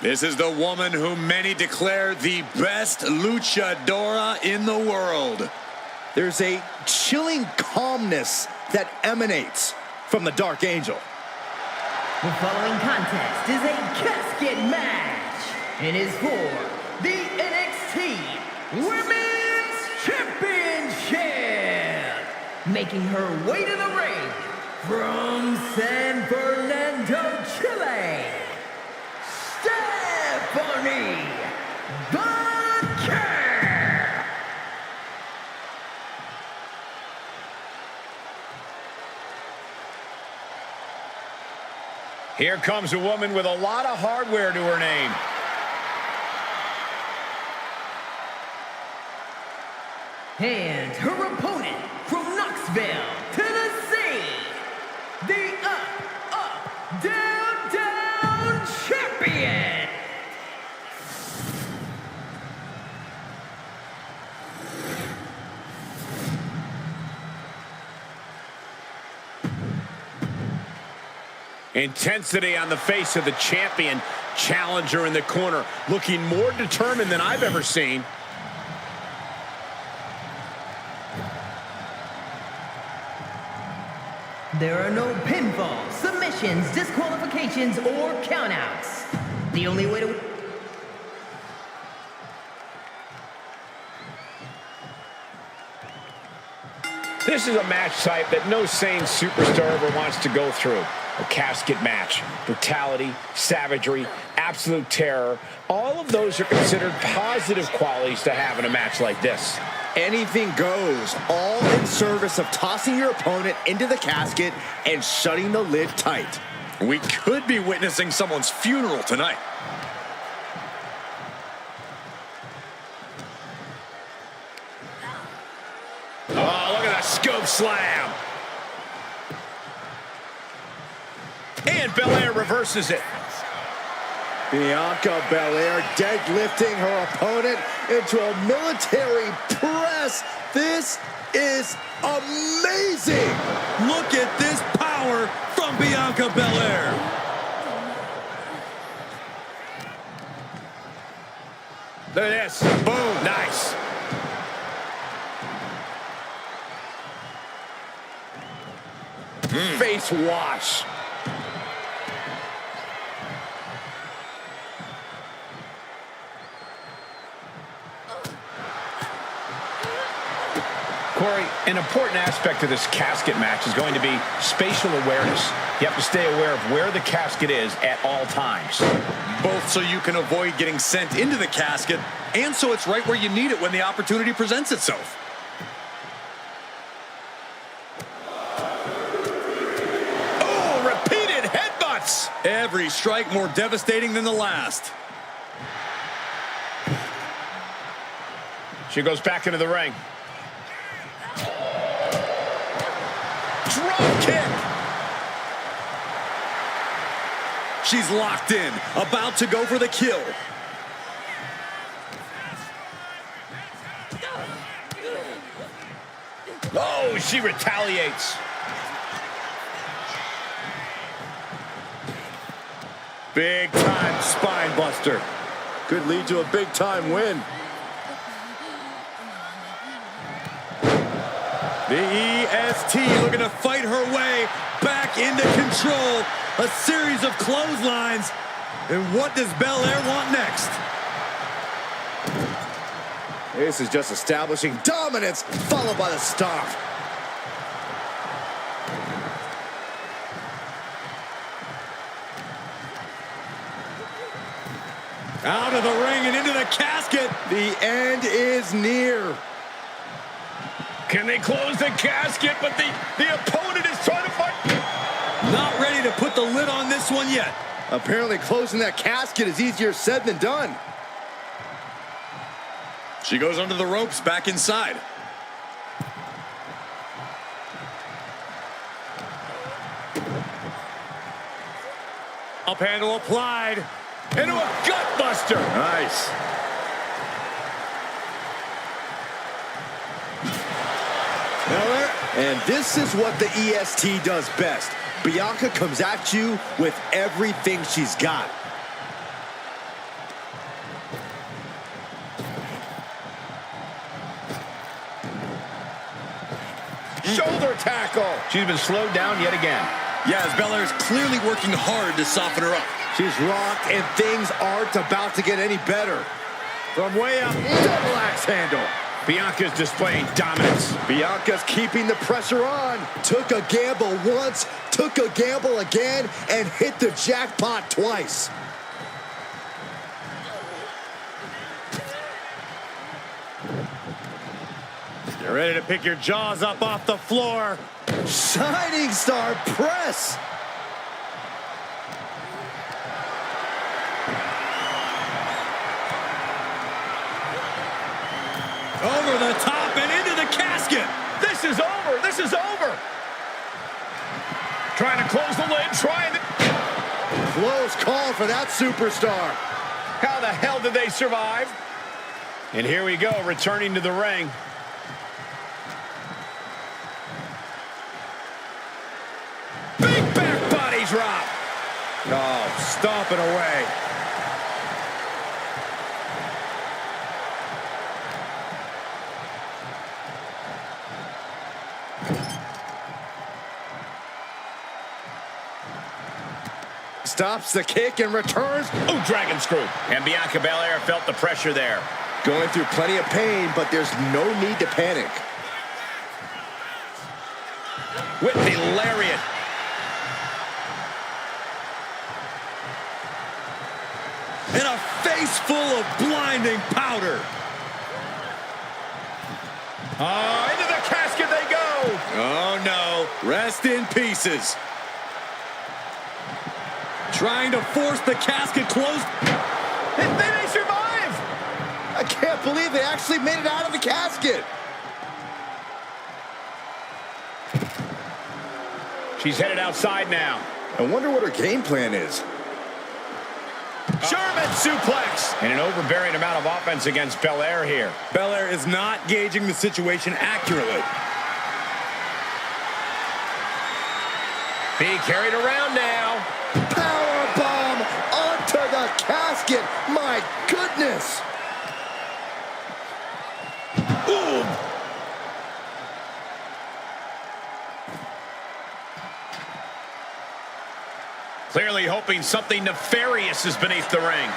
This is the woman who many declare the best luchadora in the world. There's a chilling calmness that emanates from the Dark Angel. The following contest is a casket match and is for the NXT Women's Championship. Making her way to the ring from San Fernando, Chile, Stephanie Bunker. Here comes a woman with a lot of hardware to her name. And her opponent from Knoxville, Tennessee, the Down Champion. Intensity on the face of the champion. Challenger in the corner, looking more determined than I've ever seen. There are no pinfalls, submissions, disqualifications, or countouts. The only way to... This is a match type that no sane superstar ever wants to go through. A casket match. Brutality, savagery, absolute terror. All of those are considered positive qualities to have in a match like this. Anything goes, all in service of tossing your opponent into the casket and shutting the lid tight. We could be witnessing someone's funeral tonight. Oh, look at that scope slam. And Belair reverses it. Bianca Belair deadlifting her opponent into a military press. This is amazing. Look at this power from Bianca Belair. Look at this. Boom. Nice. Face wash. Corey, an important aspect of this casket match is going to be spatial awareness. You have to stay aware of where the casket is at all times. Both so you can avoid getting sent into the casket and so it's right where you need it when the opportunity presents itself. Oh, repeated headbutts! Every strike more devastating than the last. She goes back into the ring. Drop kick. She's locked in, about to go for the kill. Oh, she retaliates. Big time spine buster. Could lead to a big time win. The EST looking to fight her way back into control. A series of clotheslines. And what does Belair want next? This is just establishing dominance, followed by the stomp. Out of the ring and into the casket. The end is near. Can they close the casket? But the opponent is trying to fight. Not ready to put the lid on this one yet. Apparently closing that casket is easier said than done. She goes under the ropes, back inside. Up handle applied. Into a gut buster. Nice. And this is what the EST does best. Bianca comes at you with everything she's got. Shoulder tackle. She's been slowed down yet again. Yeah, as Belair is clearly working hard to soften her up. She's rocked, and things aren't about to get any better. From way up, double axe handle. Bianca's displaying dominance. Bianca's keeping the pressure on. Took a gamble once, took a gamble again, and hit the jackpot twice. You're ready to pick your jaws up off the floor. Shining Star press. Over the top and into the casket. This is over. This is over. Trying to close the lid. Trying to... Close call for that superstar. How the hell did they survive? And here we go, returning to the ring. Big back body drop. Oh, stomping away. Stops the kick and returns. Oh, dragon screw. And Bianca Belair felt the pressure there. Going through plenty of pain, but there's no need to panic. With the lariat. And a face full of blinding powder. Oh, into the casket they go. Oh, no. Rest in pieces. Trying to force the casket closed. And then they survive. I can't believe they actually made it out of the casket. She's headed outside now. I wonder what her game plan is. German suplex. And an overbearing amount of offense against Belair here. Belair is not gauging the situation accurately. Being carried around now. Power bomb onto the casket. My goodness. Ooh. Clearly hoping something nefarious is beneath the ring.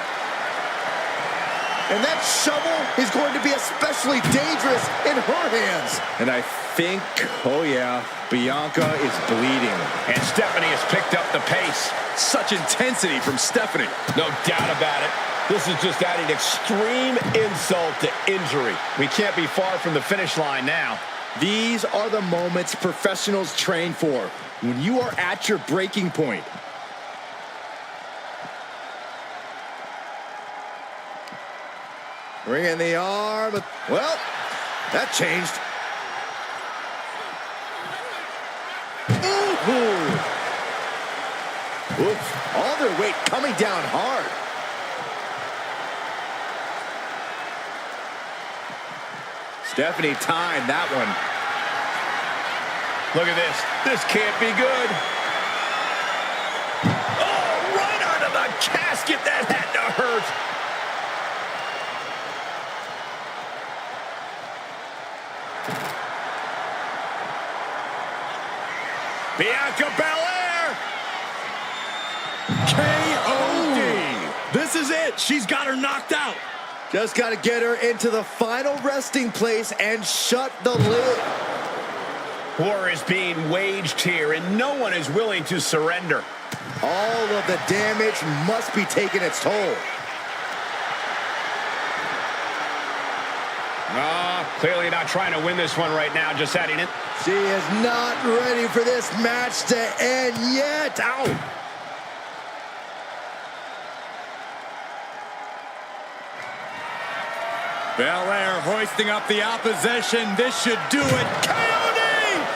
And that shovel is going to be especially dangerous in her hands. And I think, oh yeah, Bianca is bleeding. And Stephanie has picked up the pace. Such intensity from Stephanie. No doubt about it. This is just adding extreme insult to injury. We can't be far from the finish line now. These are the moments professionals train for, when you are at your breaking point. Ring in the arm. Well, that changed. Ooh. Oof. All their weight coming down hard. Stephanie timed that one. Look at this. This can't be good. Oh, right onto the casket. That had to hurt. Bianca Belair. KOD. This is it. She's got her knocked out. Just got to get her into the final resting place and shut the lid. War is being waged here, and no one is willing to surrender. All of the damage must be taking its toll. Clearly not trying to win this one right now, just adding it. She is not ready for this match to end yet. Ow! Belair hoisting up the opposition. This should do it. KOD!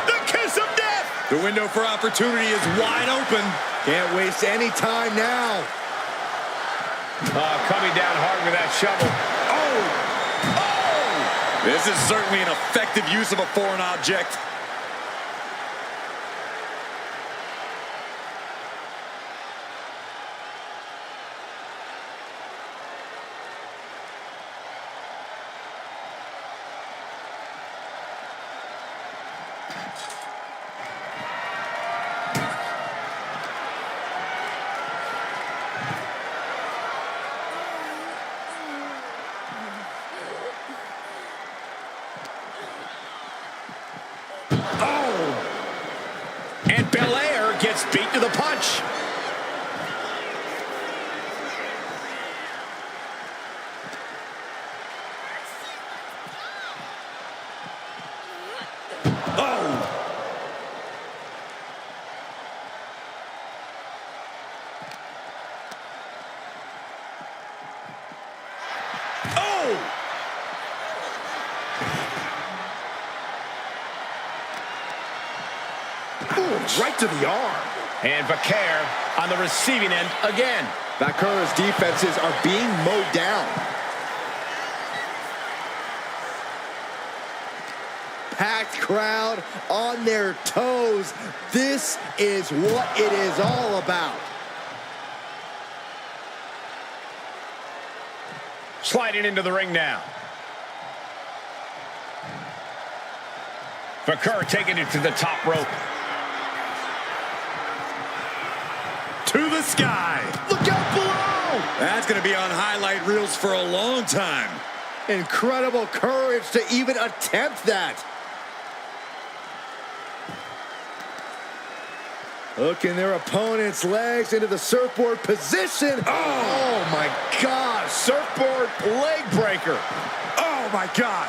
The kiss of death! The window for opportunity is wide open. Can't waste any time now. Coming down hard with that shovel. Oh! This is certainly an effective use of a foreign object. And Belair gets beat to the punch. Right to the arm. And Vaquer on the receiving end again. Vaquer's defenses are being mowed down. Packed crowd on their toes. This is what it is all about. Sliding into the ring now. Vaquer taking it to the top rope. To the sky. Look out below! That's going to be on highlight reels for a long time. Incredible courage to even attempt that. Hooking their opponent's legs into the surfboard position. Oh my God, surfboard leg breaker. Oh, my God.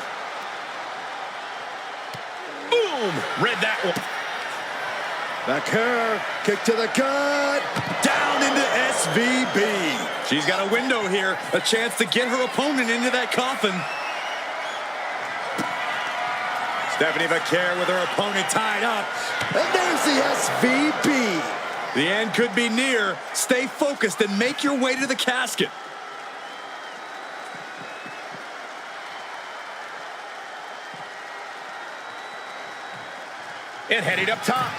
Boom! Read that one. Vaquer, kick to the gut. Down into SVB. She's got a window here, a chance to get her opponent into that coffin. Stephanie Vaquer with her opponent tied up. And there's the SVB. The end could be near. Stay focused and make your way to the casket. And heading up top.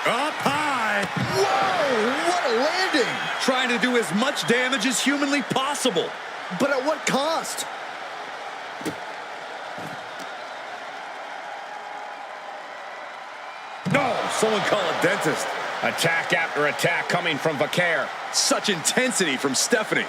Up high. Whoa, what a landing. Trying to do as much damage as humanly possible. But at what cost? No, someone call a dentist. Attack after attack coming from Vaquer. Such intensity from Stephanie.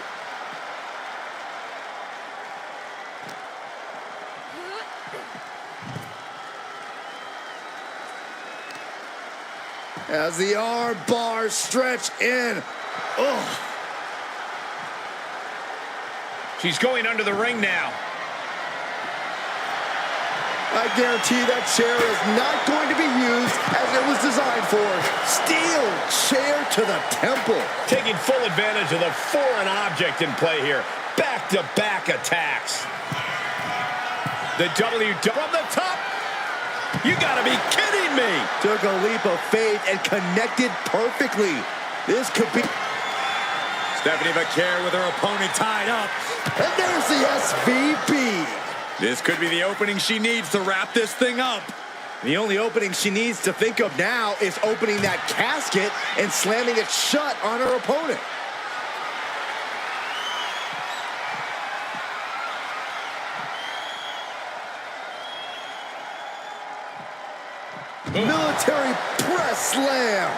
As the arm bars stretch in. Oh. She's going under the ring now. I guarantee that chair is not going to be used as it was designed for. Steel chair to the temple. Taking full advantage of the foreign object in play here. Back-to-back attacks. The W from the top. You gotta be kidding me. Took a leap of faith and connected perfectly. This could be... Stephanie Vaquer with her opponent tied up. And there's the SVB. This could be the opening she needs to wrap this thing up. The only opening she needs to think of now is opening that casket and slamming it shut on her opponent. Military press slam.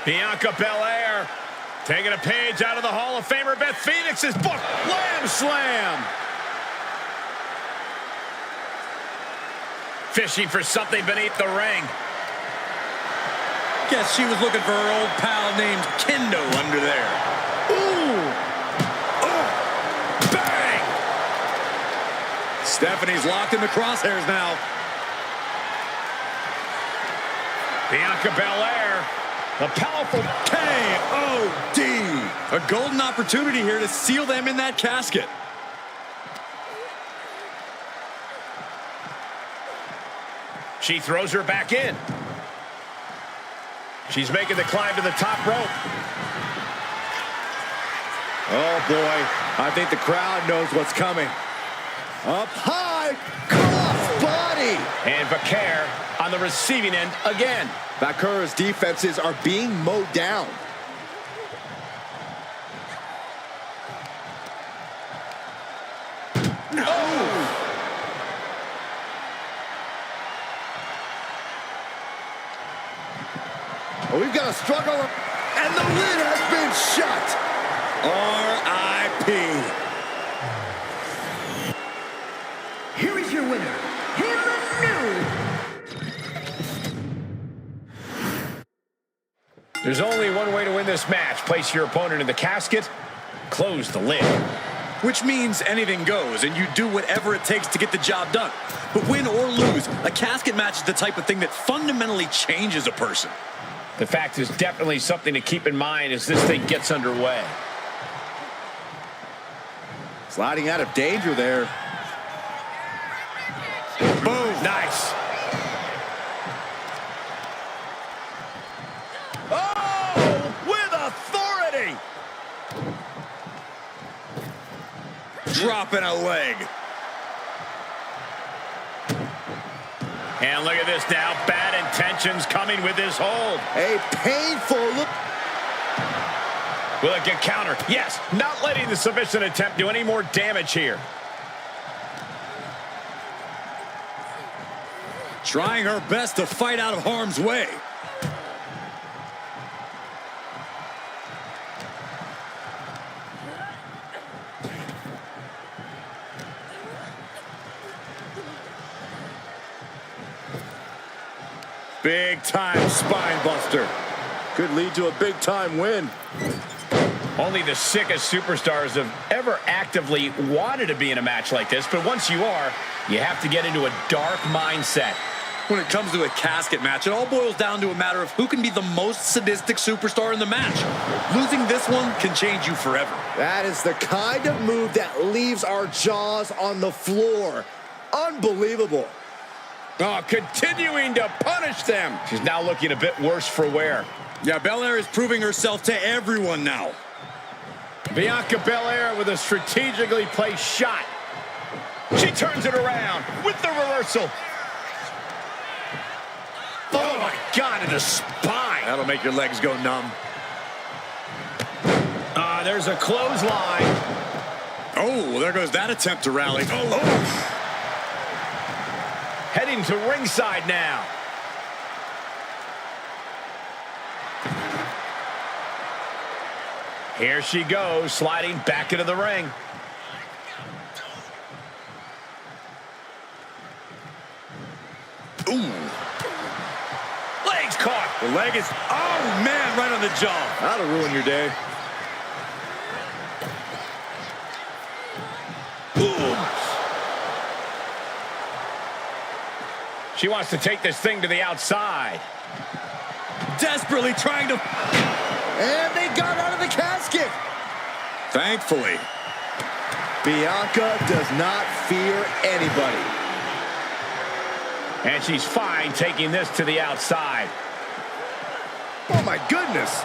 Bianca Belair taking a page out of the Hall of Famer Beth Phoenix's book. Lamb slam. Fishing for something beneath the ring. Guess she was looking for her old pal named Kendo under there. Ooh. Oh. Bang! Stephanie's locked in the crosshairs now. Bianca Belair, the powerful K.O.D. A golden opportunity here to seal them in that casket. She throws her back in. She's making the climb to the top rope. Oh, boy. I think the crowd knows what's coming. Up high, cross body. And Vaquer on the receiving end again. Vaquer's defenses are being mowed down. Oh! Oh, we've got a struggle, and the lid has been shut. R.I.P. Here is your winner, in the new. There's only one way to win this match. Place your opponent in the casket, close the lid. Which means anything goes, and you do whatever it takes to get the job done. But win or lose, a casket match is the type of thing that fundamentally changes a person. The fact is definitely something to keep in mind as this thing gets underway. Sliding out of danger there. Boom. Nice. Oh, with authority. Dropping a leg. And look at this now. Bad intentions coming with this hold. A painful look. Will it get countered? Yes. Not letting the submission attempt do any more damage here. Trying her best to fight out of harm's way. Big time spine buster. Could lead to a big time win. Only the sickest superstars have ever actively wanted to be in a match like this, but once you are, you have to get into a dark mindset. When it comes to a casket match, it all boils down to a matter of who can be the most sadistic superstar in the match. Losing this one can change you forever. That is the kind of move that leaves our jaws on the floor. Unbelievable. Oh, continuing to punish them. She's now looking a bit worse for wear. Yeah, Belair is proving herself to everyone now. Bianca Belair with a strategically placed shot. She turns it around with the reversal. Oh, my God, in the spine. That'll make your legs go numb. There's a clothesline. Oh, well, there goes that attempt to rally. Oh. Heading to ringside now. Here she goes, sliding back into the ring. Ooh. Legs caught. The leg is, oh, man, right on the jaw. That'll ruin your day. She wants to take this thing to the outside. Desperately trying to... And they got out of the casket. Thankfully. Bianca does not fear anybody. And she's fine taking this to the outside. Oh, my goodness.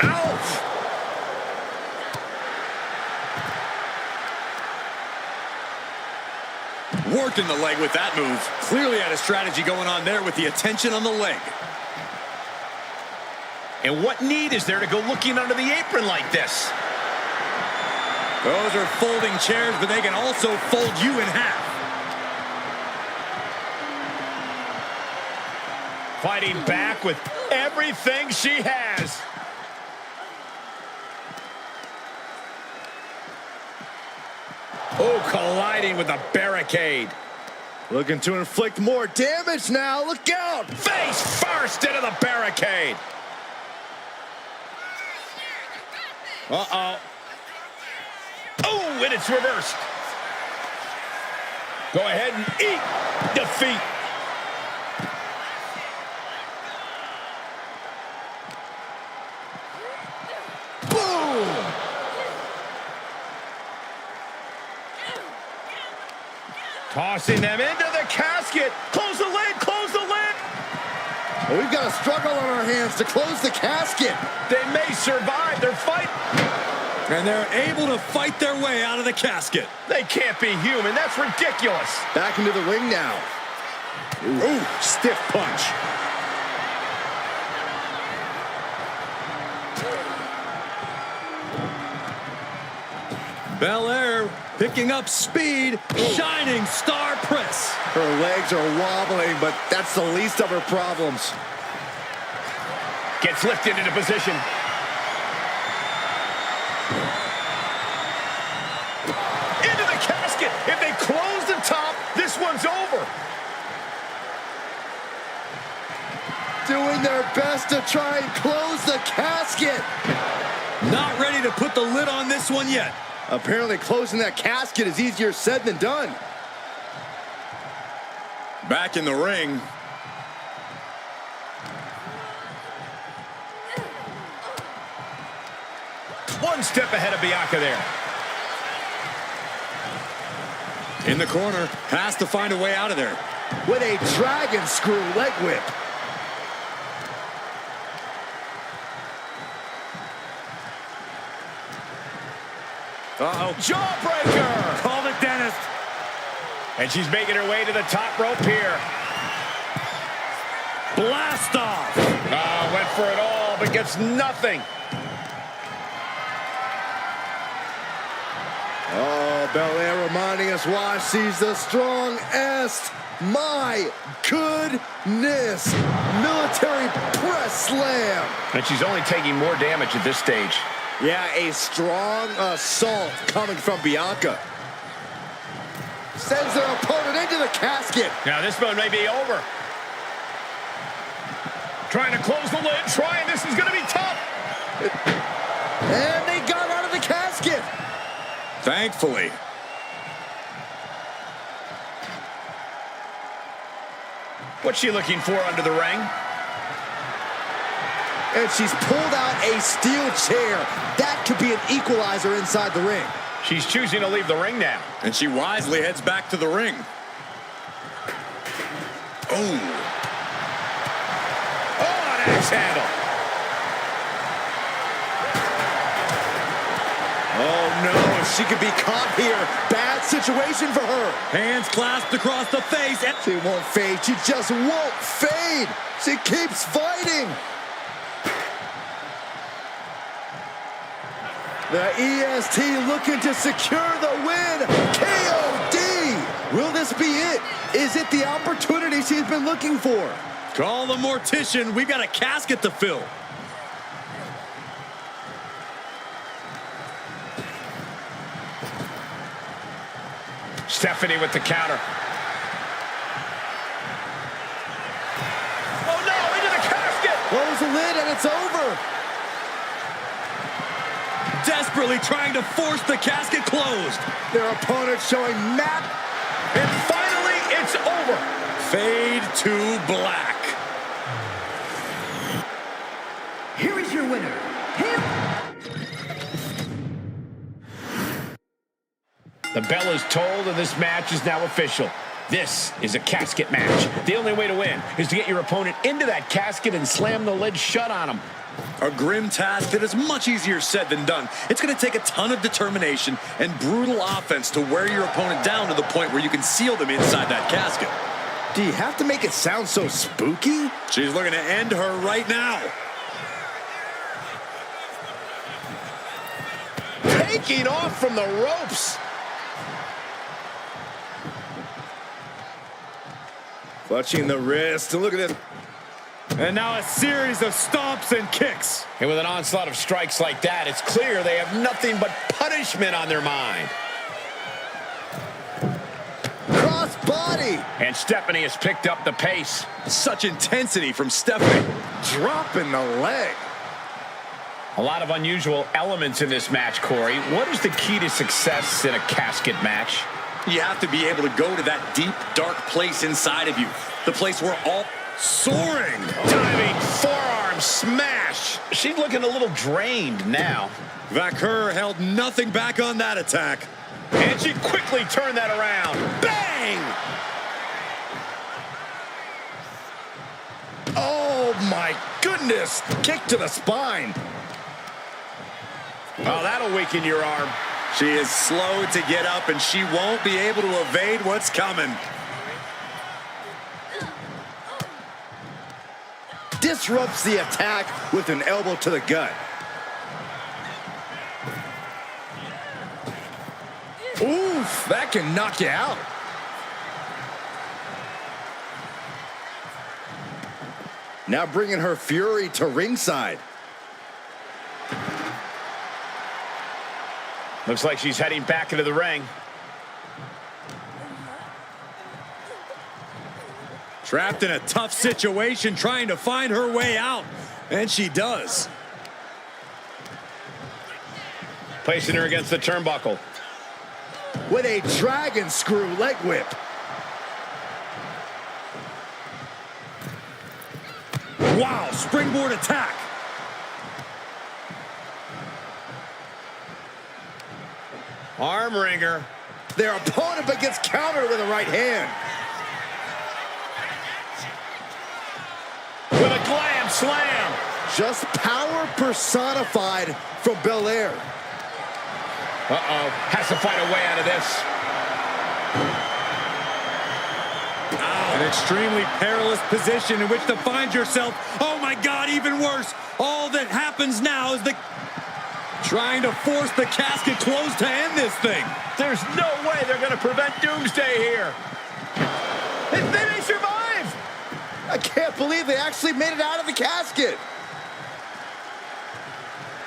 Ouch! Working the leg with that move. Clearly had a strategy going on there with the attention on the leg. And what need is there to go looking under the apron like this? Those are folding chairs, but they can also fold you in half. Fighting back with everything she has. Oh, colliding with the barricade. Looking to inflict more damage now. Look out. Face first into the barricade. Uh-oh. Oh, and it's reversed. Go ahead and eat defeat. Boom. Tossing them into the casket. Close the lid, close the lid. Well, we've got a struggle on our hands to close the casket. They may survive their fight. And they're able to fight their way out of the casket. They can't be human. That's ridiculous. Back into the ring now. Ooh, stiff punch. Belair here, picking up speed, shining star press. Her legs are wobbling, but that's the least of her problems. Gets lifted into position. Into the casket. If they close the top, this one's over. Doing their best to try and close the casket. Not ready to put the lid on this one yet. Apparently closing that casket is easier said than done. Back in the ring. One step ahead of Bianca there. In the corner, has to find a way out of there. With a dragon screw leg whip. Uh-oh. Jawbreaker! Call it, dentist. And she's making her way to the top rope here. Blast off. Went for it all, but gets nothing. Oh, Belair reminding us why she's the strongest. My goodness. Military press slam. And she's only taking more damage at this stage. Yeah, a strong assault coming from Bianca. Sends their opponent into the casket. Now this one may be over. Trying to close the lid, this is going to be tough. And they got out of the casket. Thankfully. What's she looking for under the ring? And she's pulled out a steel chair. That could be an equalizer inside the ring. She's choosing to leave the ring now. And she wisely heads back to the ring. Oh, an axe handle. Oh, no, if she could be caught here. Bad situation for her. hands clasped across the face. And She won't fade. She just won't fade. She keeps fighting. The EST looking to secure the win. KOD. Will this be it? Is it the opportunity she's been looking for? call the mortician. We've got a casket to fill. Stephanie with the counter. Oh no, into the casket! Close the lid and it's over. Desperately trying to force the casket closed. Their opponent showing map. And finally, it's over. Fade to black. Here is your winner. The bell is tolled and this match is now official. This is a casket match. The only way to win is to get your opponent into that casket and slam the lid shut on him. A grim task that is much easier said than done. It's going to take a ton of determination and brutal offense to wear your opponent down to the point where you can seal them inside that casket. Do you have to make it sound so spooky? She's looking to end her right now. Taking off from the ropes. Clutching the wrist. And look at this. And now a series of stomps and kicks. And with an onslaught of strikes like that, it's clear they have nothing but punishment on their mind. Cross body. And Stephanie has picked up the pace. Such intensity from Stephanie. Dropping the leg. A lot of unusual elements in this match, Corey. What is the key to success in a casket match? You have to be able to go to that deep, dark place inside of you. The place where all soaring. Diving forearm smash. She's looking a little drained now. Vaquer held nothing back on that attack. And she quickly turned that around. Bang! Oh, my goodness. Kick to the spine. Oh, that'll weaken your arm. She is slow to get up, and she won't be able to evade what's coming. Disrupts the attack with an elbow to the gut. Oof, that can knock you out. Now bringing her fury to ringside. Looks like she's heading back into the ring. Trapped in a tough situation, trying to find her way out. And she does. Placing her against the turnbuckle. With a dragon screw leg whip. Wow, springboard attack. Arm wringer. Their opponent but gets countered with a right hand. With a glam slam. Just power personified from Belair. Uh-oh, has to find a way out of this. An extremely perilous position in which to find yourself. Oh my God, even worse. All that happens now is trying to force the casket closed to end this thing. There's no way they're going to prevent Doomsday here. They may survive. I can't believe they actually made it out of the casket.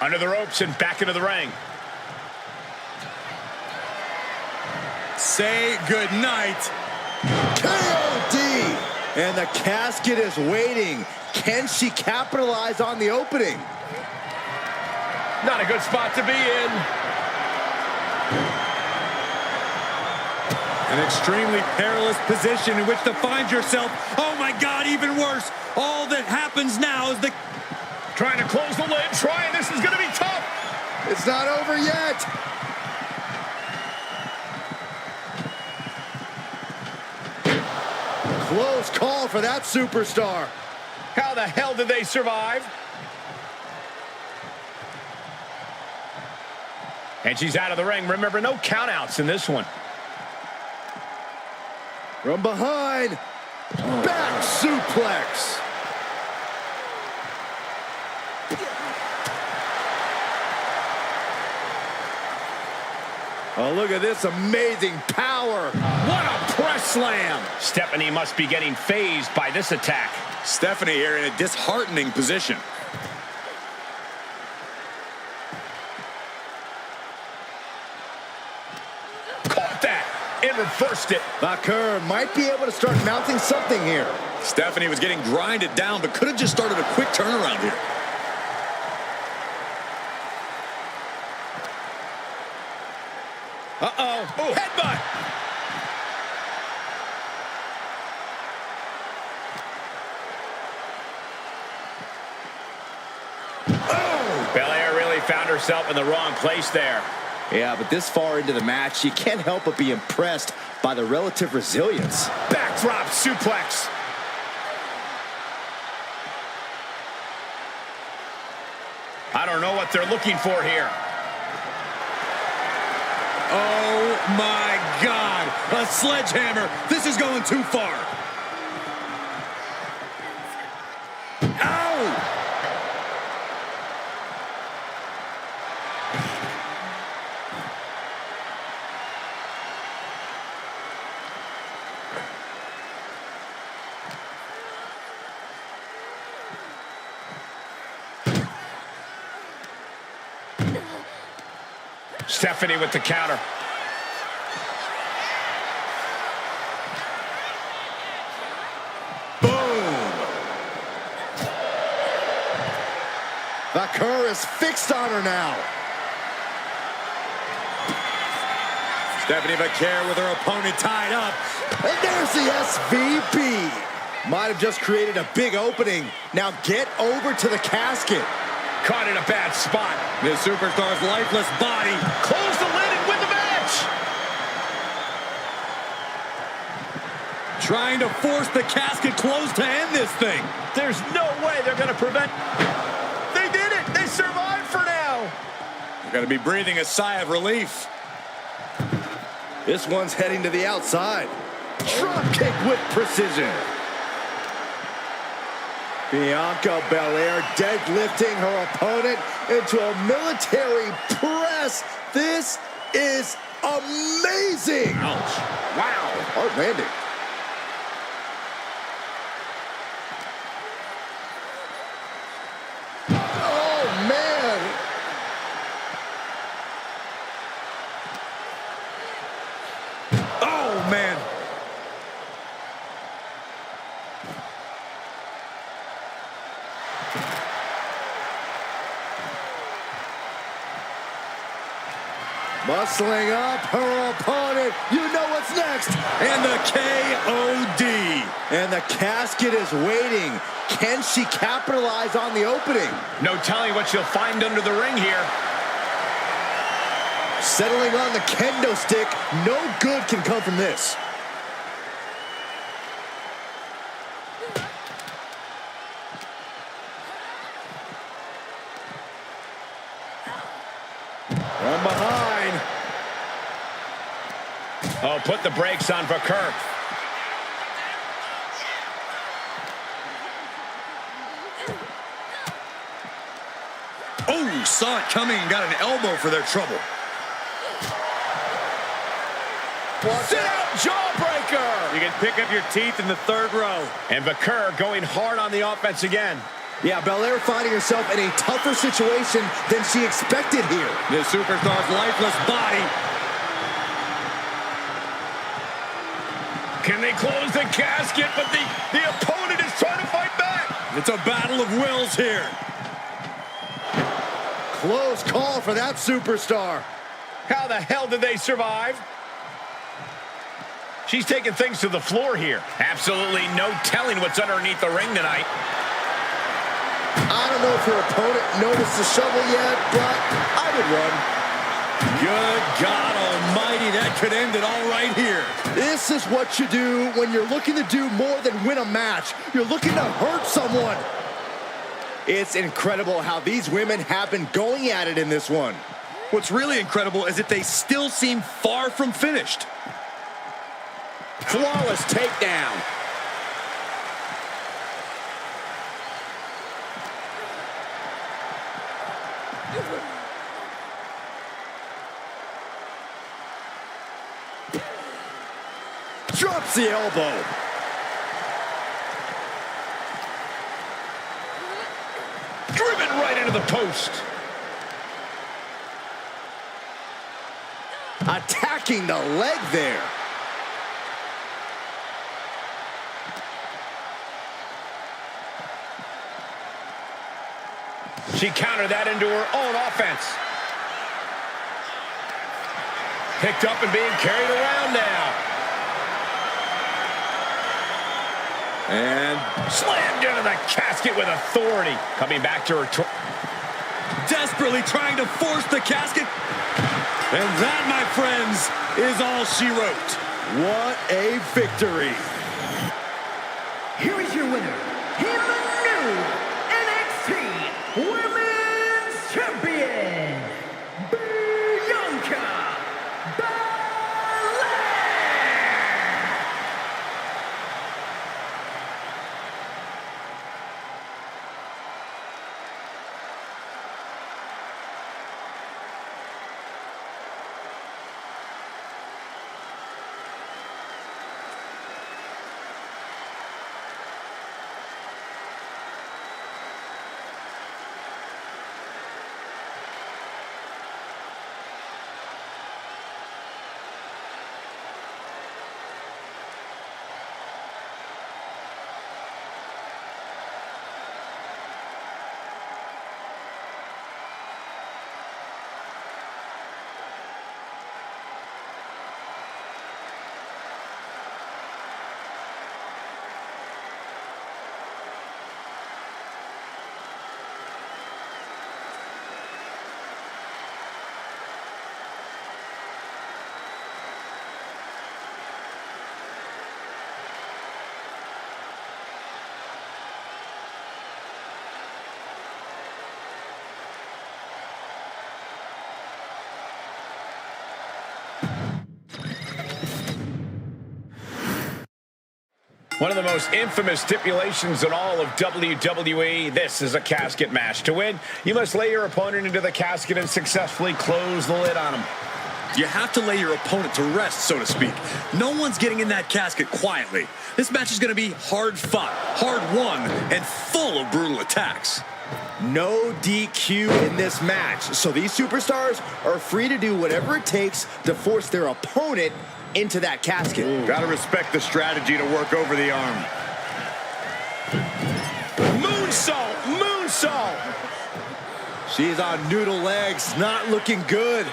Under the ropes and back into the ring. Say goodnight. KOD. And the casket is waiting. Can she capitalize on the opening? Not a good spot to be in. An extremely perilous position in which to find yourself. Oh my God, even worse. All that happens now is trying to close the lid. This is going to be tough. It's not over yet. Close call for that superstar. How the hell did they survive? And she's out of the ring. Remember, no countouts in this one. From behind, back suplex. Oh, look at this amazing power. What a press slam. Stephanie must be getting phased by this attack. Stephanie here in a disheartening position. Caught that and reversed it. Bakur might be able to start mounting something here. Stephanie was getting grinded down, but could have just started a quick turnaround here. Uh-oh. Oh, headbutt. Oh. Belair really found herself in the wrong place there. Yeah, but this far into the match, you can't help but be impressed by the relative resilience. Backdrop suplex. I don't know what they're looking for here. Oh my God, a sledgehammer. This is going too far. Ow! Stephanie with the counter. Boom! Bakur is fixed on her now. Stephanie Baker with her opponent tied up. And there's the SVP. Might have just created a big opening. Now get over to the casket. Caught in a bad spot. The superstar's lifeless body. Close the lid and win the match. Trying to force the casket closed to end this thing. There's no way they're going to prevent. They did it. They survived for now. They're going to be breathing a sigh of relief. This one's heading to the outside. Drop kick with precision. Bianca Belair deadlifting her opponent into a military press. This is amazing. Ouch. Wow, hard landing. Oh, man. Oh, man. Muscling up her opponent. You know what's next. And the KOD. And the casket is waiting. Can she capitalize on the opening? No telling what she'll find under the ring here. Settling on the kendo stick. No good can come from this. From behind. Oh, put the brakes on for Kirk. Oh, saw it coming and got an elbow for their trouble. Sit out jawbreaker. You can pick up your teeth in the third row. And Vaquer going hard on the offense again. Yeah, Belair finding herself in a tougher situation than she expected here. The superstar's lifeless body. Can they close the casket? But the opponent is trying to fight back. It's a battle of wills here. Close call for that superstar. How the hell did they survive? She's taking things to the floor here. Absolutely no telling what's underneath the ring tonight. I don't know if her opponent noticed the shovel yet, but I would run. Good God almighty, that could end it all right here. This is what you do when you're looking to do more than win a match. You're looking to hurt someone. It's incredible how these women have been going at it in this one. What's really incredible is that they still seem far from finished. Flawless takedown. Drops the elbow. Driven right into the post. Attacking the leg there. She countered that into her own offense. Picked up and being carried around now. And Slammed into the casket with authority. Coming back to her. desperately trying to force the casket. And that, my friends, is all she wrote. What a victory. Here is your winner, in the new NXT Women's Champion, Bianca Belair. One of the most infamous stipulations in all of WWE. This is a casket match. To win, you must lay your opponent into the casket and successfully close the lid on him. You have to lay your opponent to rest, so to speak. No one's getting in that casket quietly. This match is going to be hard fought, hard won, and full of brutal attacks. No DQ in this match, so these superstars are free to do whatever it takes to force their opponent into that casket. Gotta respect the strategy to work over the arm. Moonsault! Moonsault! She's on noodle legs, not looking good.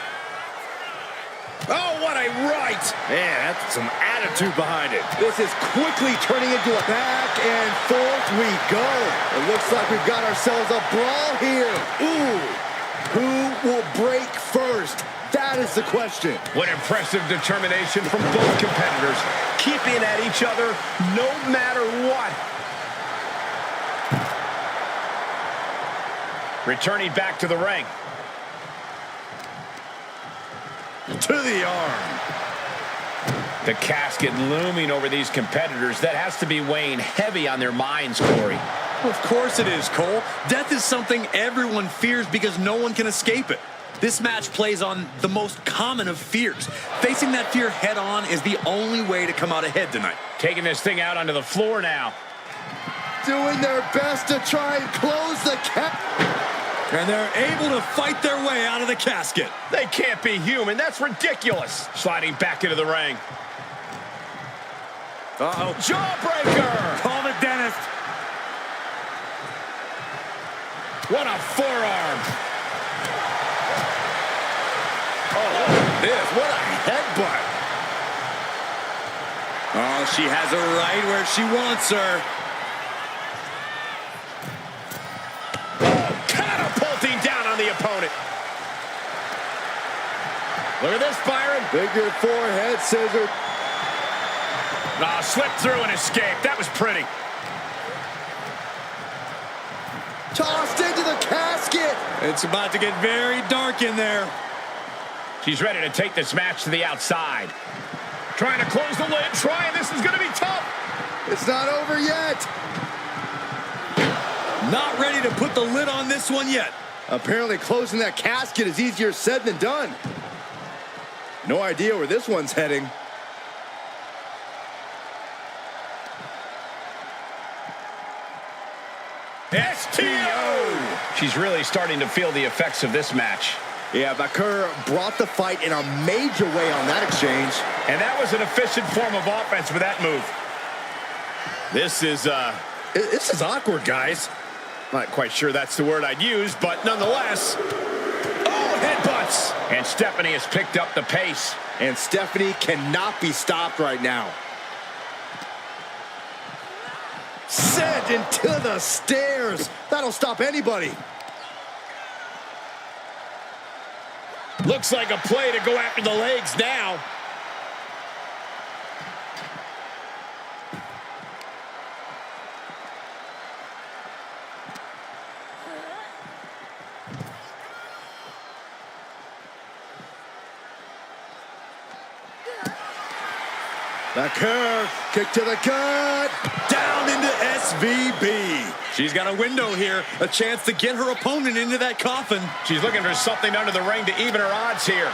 Oh, what a right! Man, that's some attitude behind it. This is quickly turning into a back and forth we go. It looks like we've got ourselves a brawl here. Ooh, who will break first? That is the question. What impressive determination from both competitors, keeping at each other no matter what. Returning back to the ring. To the arm. The casket looming over these competitors. That has to be weighing heavy on their minds, Corey. Of course it is, Cole. Death is something everyone fears because no one can escape it. This match plays on the most common of fears. Facing that fear head on is the only way to come out ahead tonight. Taking this thing out onto the floor now. Doing their best to try and close the And they're able to fight their way out of the casket. They can't be human. That's ridiculous. Sliding back into the ring. Uh-oh. Jawbreaker. Call the dentist. What a forearm. Oh, this, what a headbutt. Oh, she has her right where she wants her. Catapulting down on the opponent. Look at this, Byron. Figure four head scissor. Oh, slipped through and escaped. That was pretty. Tossed into the casket. It's about to get very dark in there. She's ready to take this match to the outside. Trying to close the lid. This is going to be tough. It's not over yet. Not ready to put the lid on this one yet. Apparently closing that casket is easier said than done. No idea where this one's heading. STO! She's really starting to feel the effects of this match. Yeah, Bakur brought the fight in a major way on that exchange. And that was an efficient form of offense with that move. This is awkward, guys. Not quite sure that's the word I'd use, but nonetheless. Oh, headbutts! And Stephanie has picked up the pace. And Stephanie cannot be stopped right now. Sent into the stairs. That'll stop anybody. Looks like a play to go after the legs now. Bakur, kick to the gut. Down into SVB. She's got a window here, a chance to get her opponent into that coffin. She's looking for something under the ring to even her odds here.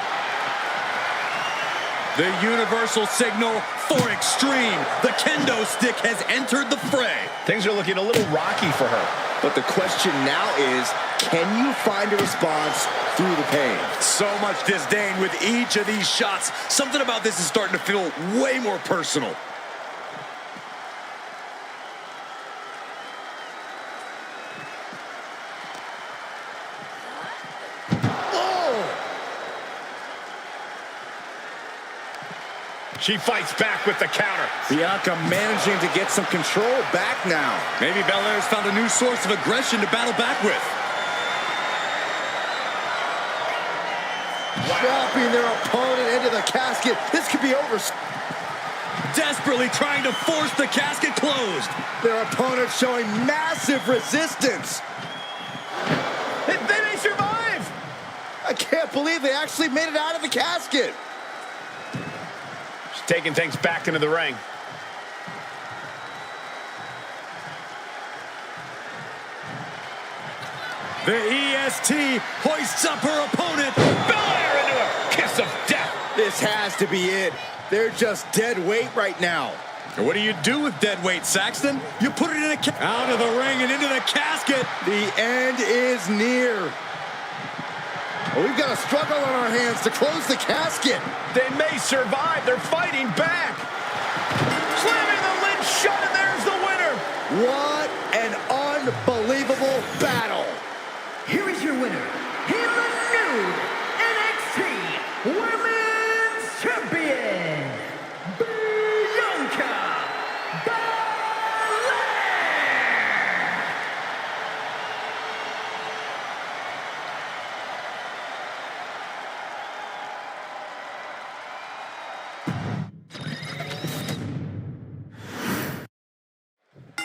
The universal signal for extreme. The kendo stick has entered the fray. Things are looking a little rocky for her. But the question now is, can you find a response through the pain? So much disdain with each of these shots. Something about this is starting to feel way more personal. She fights back with the counter. Bianca managing to get some control back now. Maybe Belair's found a new source of aggression to battle back with. Dropping their opponent into the casket. This could be over. Desperately trying to force the casket closed. Their opponent showing massive resistance. They may survive. I can't believe they actually made it out of the casket. She's taking things back into the ring. The EST hoists up her opponent. Belair into a kiss of death. This has to be it. They're just dead weight right now. And what do you do with dead weight, Saxton? You put it in out of the ring and into the casket. The end is near. Well, we've got a struggle on our hands to close the casket. They may survive. They're fighting back. Slamming the lid shut, and there's the winner. What an unbelievable battle. Here is your winner, in the new NXT Women's Champion, Bianca Belair.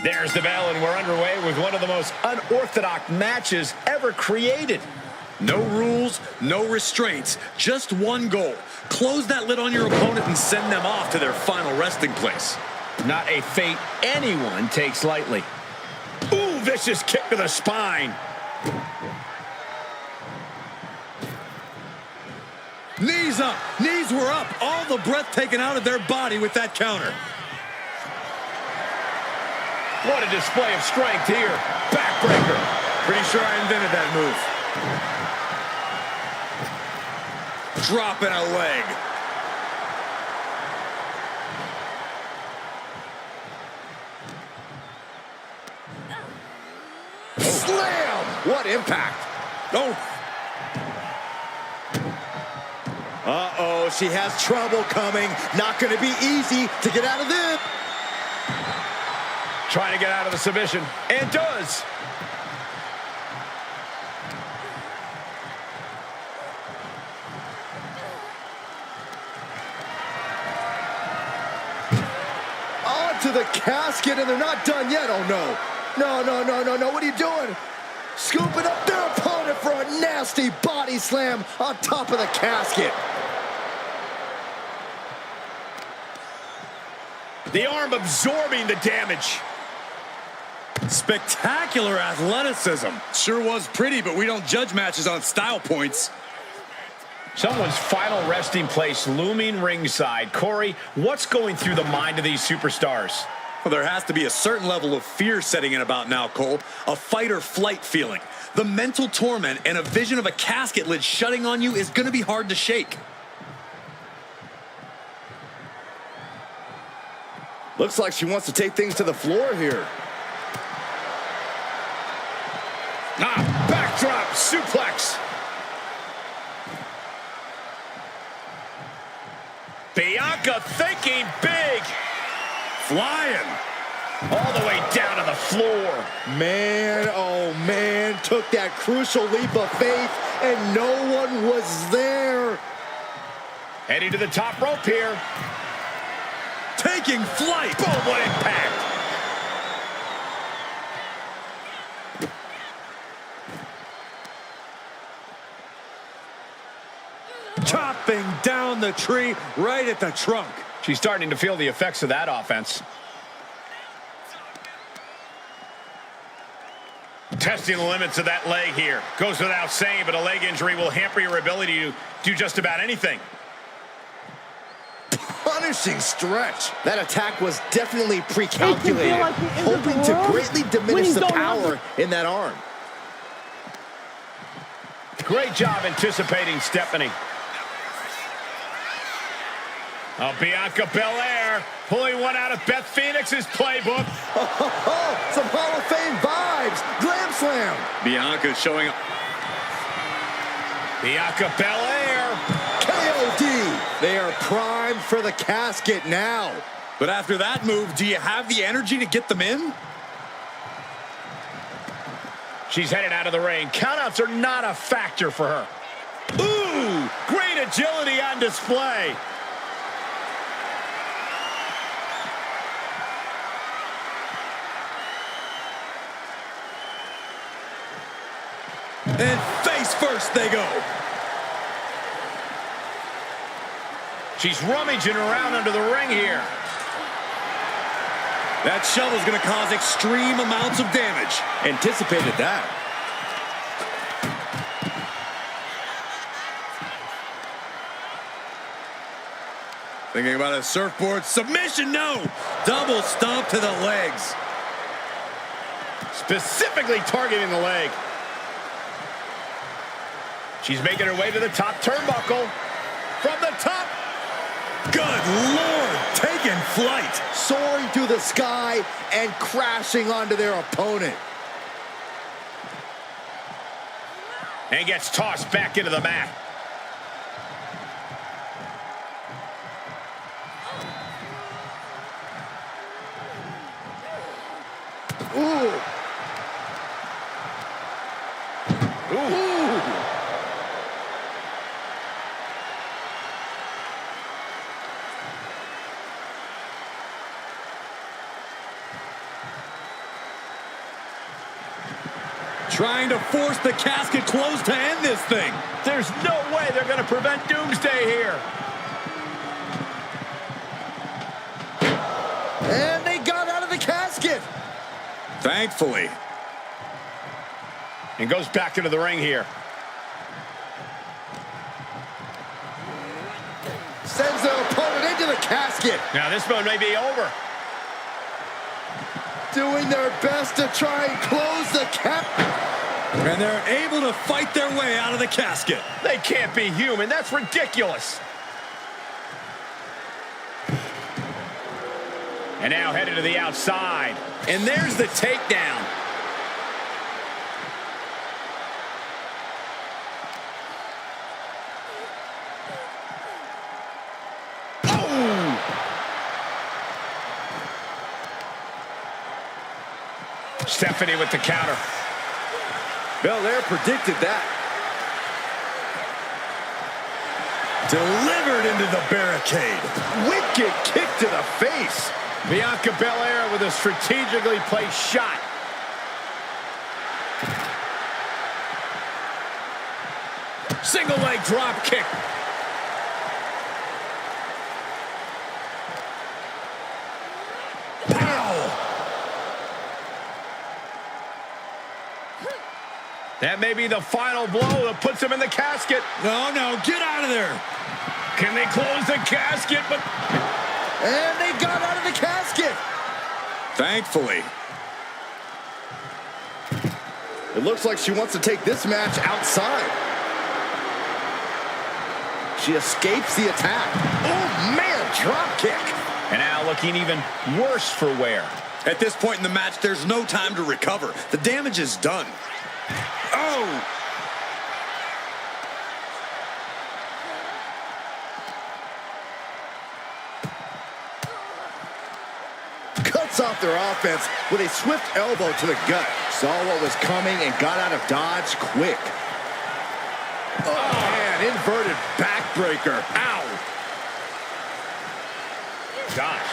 There's the bell, and we're underway with one of the most unorthodox matches ever created. No rules, no restraints, just one goal. Close that lid on your opponent and send them off to their final resting place. Not a fate anyone takes lightly. Ooh, vicious kick to the spine. Knees up, knees were up. All the breath taken out of their body with that counter. What a display of strength here. Backbreaker. Pretty sure I invented that move. Dropping a leg. Slam! What impact. Oh. Uh-oh, she has trouble coming. Not going to be easy to get out of this. Trying to get out of the submission, and does. Onto the casket, and they're not done yet. Oh, no. No, no, no, no, no. What are you doing? Scooping up their opponent for a nasty body slam on top of the casket. The arm absorbing the damage. Spectacular athleticism. Sure was pretty, but we don't judge matches on style points. Someone's final resting place looming ringside. Corey, what's going through the mind of these superstars? Well, there has to be a certain level of fear setting in about now, Cole. A fight or flight feeling. The mental torment and a vision of a casket lid shutting on you is going to be hard to shake. Looks like she wants to take things to the floor here. Backdrop suplex. Bianca thinking big. Flying. All the way down to the floor. Man, oh man, took that crucial leap of faith, and no one was there. Heading to the top rope here. Taking flight. Boom, what impact. Chopping down the tree right at the trunk. She's starting to feel the effects of that offense. Testing the limits of that leg here. Goes without saying, but a leg injury will hamper your ability to do just about anything. Punishing stretch. That attack was definitely pre-calculated, hoping to greatly diminish the power in that arm. Great job anticipating Stephanie. Oh, Bianca Belair pulling one out of Beth Phoenix's playbook. Some Hall of Fame vibes. Glam slam. Bianca showing up. Bianca Belair. KOD. They are primed for the casket now. But after that move, do you have the energy to get them in? She's headed out of the ring. Countouts are not a factor for her. Ooh, great agility on display. And face first they go. She's rummaging around under the ring here. That shovel's going to cause extreme amounts of damage. Anticipated that. Thinking about a surfboard submission. No. Double stomp to the legs. Specifically targeting the leg. She's making her way to the top turnbuckle. From the top. Good Lord. Taking flight. Soaring through the sky and crashing onto their opponent. And gets tossed back into the mat. Ooh. Ooh. Trying to force the casket closed to end this thing. There's no way they're going to prevent Doomsday here. And they got out of the casket. Thankfully. And goes back into the ring here. Sends their opponent into the casket. Now this one may be over. Doing their best to try and close the cap. And they're able to fight their way out of the casket. They can't be human. That's ridiculous. And now headed to the outside. And there's the takedown. Stephanie with the counter. Belair predicted that. Delivered into the barricade. Wicked kick to the face. Bianca Belair with a strategically placed shot. Single leg drop kick. That may be the final blow that puts him in the casket. No, get out of there. Can they close the casket? And they got out of the casket. Thankfully. It looks like she wants to take this match outside. She escapes the attack. Oh, man, drop kick. And now looking even worse for wear. At this point in the match, there's no time to recover. The damage is done. Oh! Cuts off their offense with a swift elbow to the gut. Saw what was coming and got out of dodge quick. Oh, man, inverted backbreaker. Ow! Gosh.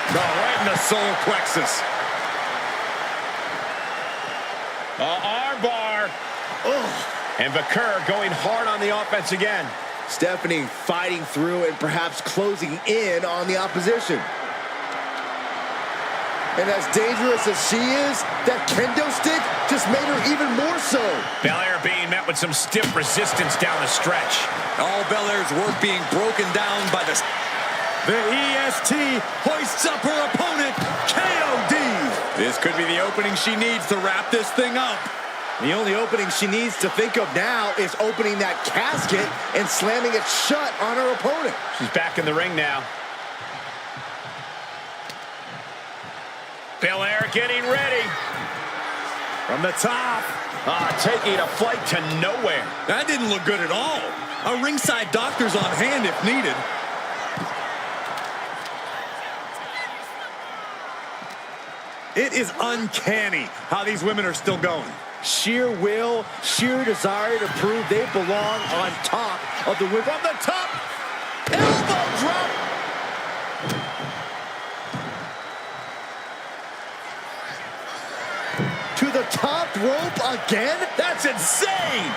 Oh, right in the solar plexus. Arm bar. And Vaquer going hard on the offense again. Stephanie fighting through and perhaps closing in on the opposition. And as dangerous as she is, that kendo stick just made her even more so. Belair being met with some stiff resistance down the stretch. All Belair's work being broken down by the EST hoists up her opponent, KOD. This could be the opening she needs to wrap this thing up. The only opening she needs to think of now is opening that casket and slamming it shut on her opponent. She's back in the ring now. Belair getting ready. From the top. Taking a flight to nowhere. That didn't look good at all. A ringside doctor's on hand if needed. It is uncanny how these women are still going. Sheer will, sheer desire to prove they belong on top of the win. From the top. Elbow drop. To the top rope again? That's insane.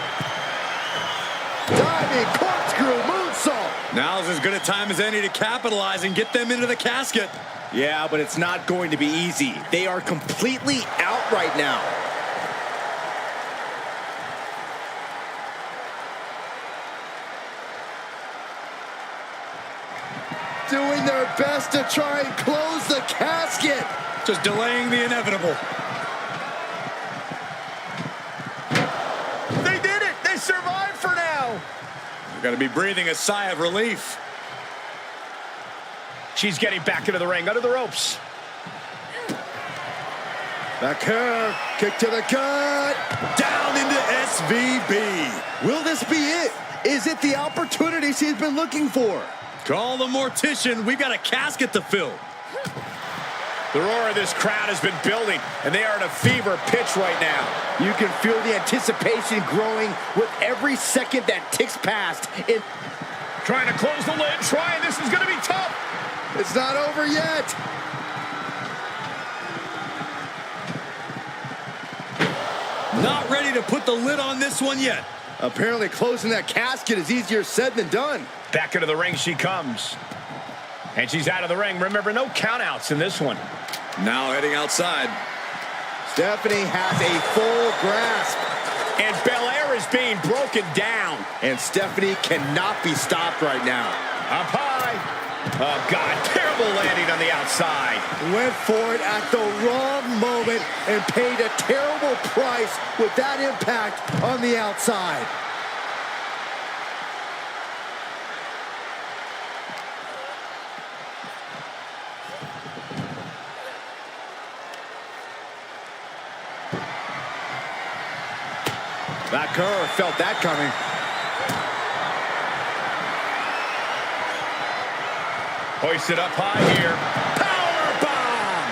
Diving corkscrew moonsault. Now's as good a time as any to capitalize and get them into the casket. Yeah, but it's not going to be easy. They are completely out right now. best to try and close the casket. Just delaying the inevitable. They did it! They survived for now! You're going to be breathing a sigh of relief. She's getting back into the ring, under the ropes. Back here, kick to the gut. Down into SVB. Will this be it? Is it the opportunity she's been looking for? Call the mortician. We've got a casket to fill. The roar of this crowd has been building, and they are at a fever pitch right now. You can feel the anticipation growing with every second that ticks past. Trying to close the lid, this is going to be tough. It's not over yet. Not ready to put the lid on this one yet. Apparently closing that casket is easier said than done. Back into the ring she comes. And she's out of the ring. Remember, no countouts in this one. Now heading outside. Stephanie has a full grasp. And Belair is being broken down. And Stephanie cannot be stopped right now. Up high. Oh, God, terrible landing on the outside. Went for it at the wrong moment and paid a terrible price with that impact on the outside. That curve felt that coming. Hoisted up high here. Power bomb!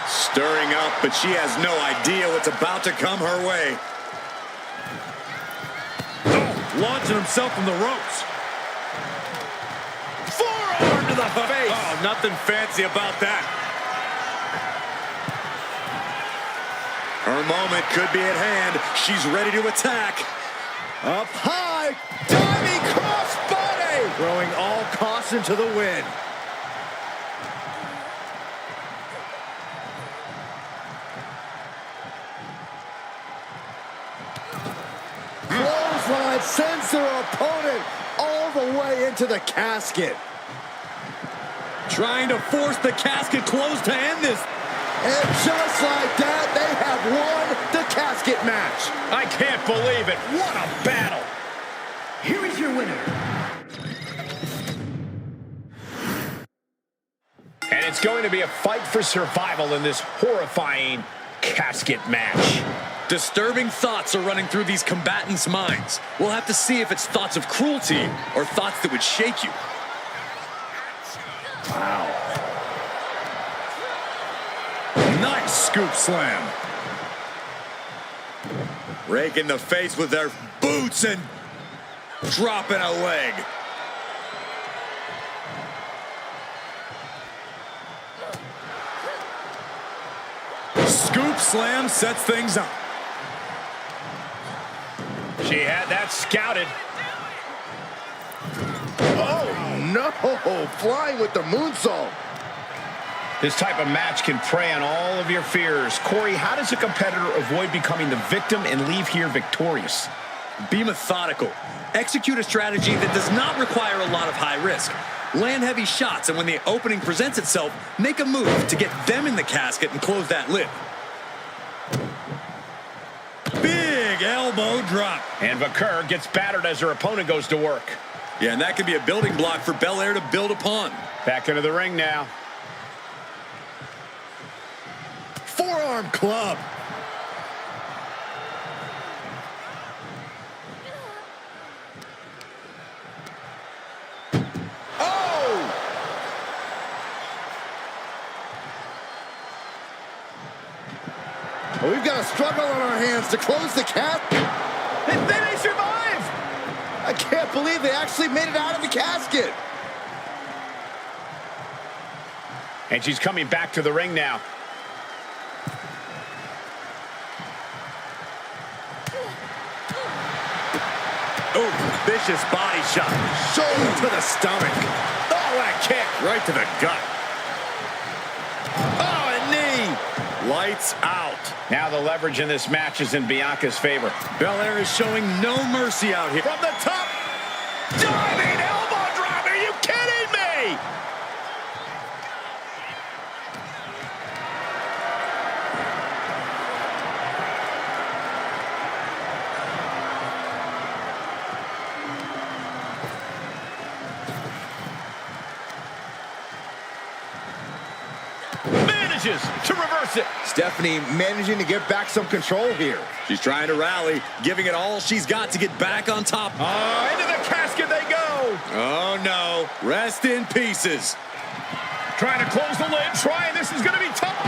Stirring up, but she has no idea what's about to come her way. Oh, launching himself from the ropes. Forearm to the face. Oh, nothing fancy about that. Her moment could be at hand. She's ready to attack. Up high, diving crossbody, throwing all caution to the wind. Clothesline sends their opponent all the way into the casket. Trying to force the casket closed to end this. And just like that, they have won the casket match. I can't believe it. What a battle. Here is your winner. And it's going to be a fight for survival in this horrifying casket match. Disturbing thoughts are running through these combatants' minds. We'll have to see if it's thoughts of cruelty or thoughts that would shake you. Wow. Nice scoop slam. Rake in the face with their boots and dropping a leg. Scoop slam sets things up. She had that scouted. Oh, no. Flying with the moonsault. This type of match can prey on all of your fears. Corey, how does a competitor avoid becoming the victim and leave here victorious? Be methodical. Execute a strategy that does not require a lot of high risk. Land heavy shots, and when the opening presents itself, make a move to get them in the casket and close that lid. Big elbow drop. And Vaquer gets battered as her opponent goes to work. Yeah, and that could be a building block for Belair to build upon. Back into the ring now. Forearm club. Oh! Well, we've got a struggle on our hands to close the cap. And then they survive! I can't believe they actually made it out of the casket. And she's coming back to the ring now. Oh, vicious body shot. Shoulder to the stomach. Oh, what a kick. Right to the gut. Oh, a knee. Lights out. Now the leverage in this match is in Bianca's favor. Belair is showing no mercy out here. From the top. Diving elbow drop. manages to reverse it. Stephanie managing to get back some control here. She's trying to rally, giving it all she's got to get back on top. Oh, into the casket they go. Oh, no. Rest in pieces. Trying to close the lid, this is going to be tough.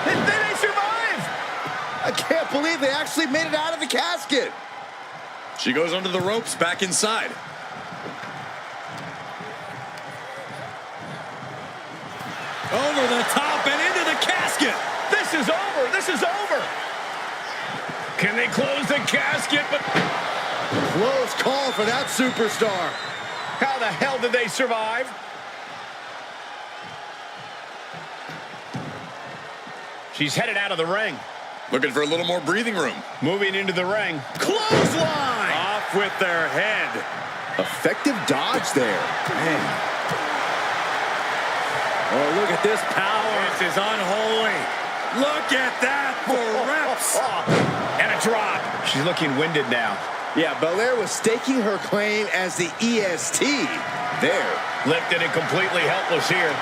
They survive. I can't believe they actually made it out of the casket. She goes under the ropes, back inside. Over the top and into the casket. This is over. This is over. Can they close the casket? But Close call for that superstar. how the hell did they survive? She's headed out of the ring. Looking for a little more breathing room. Moving into the ring. Clothesline! Off with their head. Effective dodge there. Man. Oh, look at this power. This is unholy. Look at that for reps. And a drop. She's looking winded now. Yeah, Belair was staking her claim as the EST there. Lifted and completely helpless here.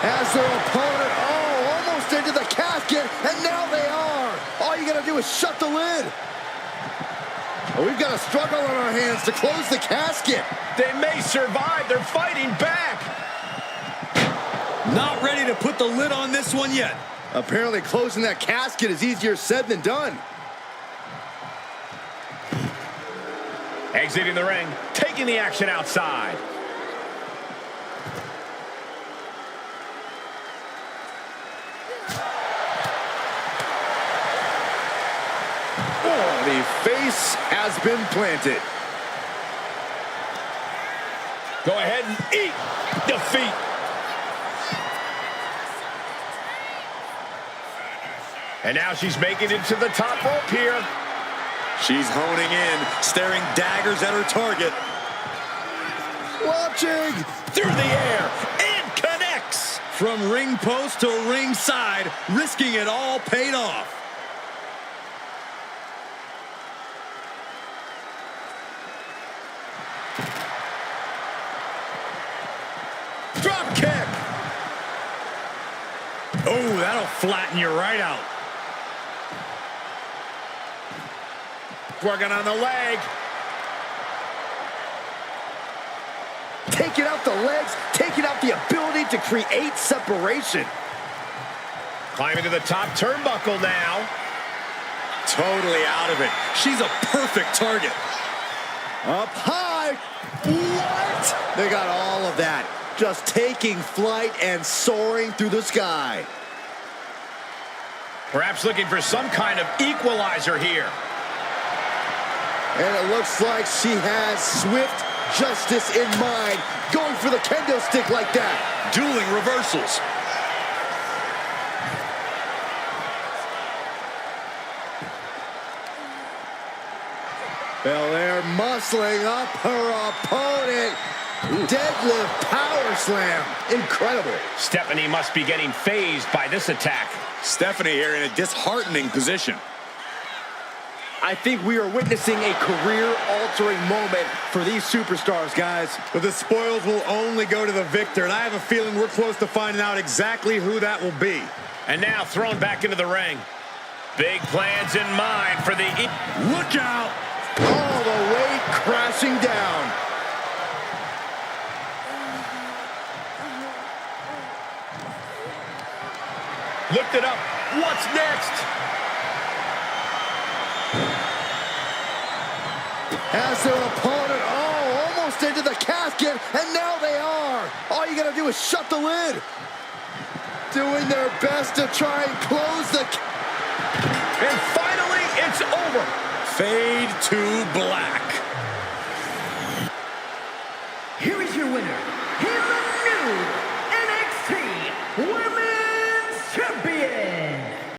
As their opponent, almost into the casket, and now they are. All you gotta do is shut the lid. Oh, we've got a struggle on our hands to close the casket. They may survive. They're fighting back. Not ready to put the lid on this one yet. Apparently closing that casket is easier said than done. Exiting the ring, taking the action outside. Oh, the face has been planted. Go ahead and eat defeat. And now she's making it to the top rope here. She's honing in, staring daggers at her target. Watching Through the air, and connects. From ring post to ringside, risking it all paid off. Drop kick. Oh, that'll flatten you right out. Working on the leg. taking out the legs, taking out the ability to create separation. Climbing to the top turnbuckle now. Totally out of it. She's a perfect target. Up high. What? They got all of that. Just taking flight and soaring through the sky. Perhaps looking for some kind of equalizer here. And it looks like she has swift justice in mind, going for the kendo stick like that. Dueling reversals. Belair muscling up her opponent. Deadlift power slam. Incredible. Stephanie must be getting phased by this attack. Stephanie here in a disheartening position. I think we are witnessing a career-altering moment for these superstars, guys. But the spoils will only go to the victor, and I have a feeling we're close to finding out exactly who that will be. And now thrown back into the ring. Big plans in mind for the... Look out! All the way crashing down. Lifted up. What's next? As their opponent, almost into the casket, and now they are. All you gotta do is shut the lid. Doing their best to try and close the... And finally, it's over. Fade to black. Here is your winner, in the new NXT Women's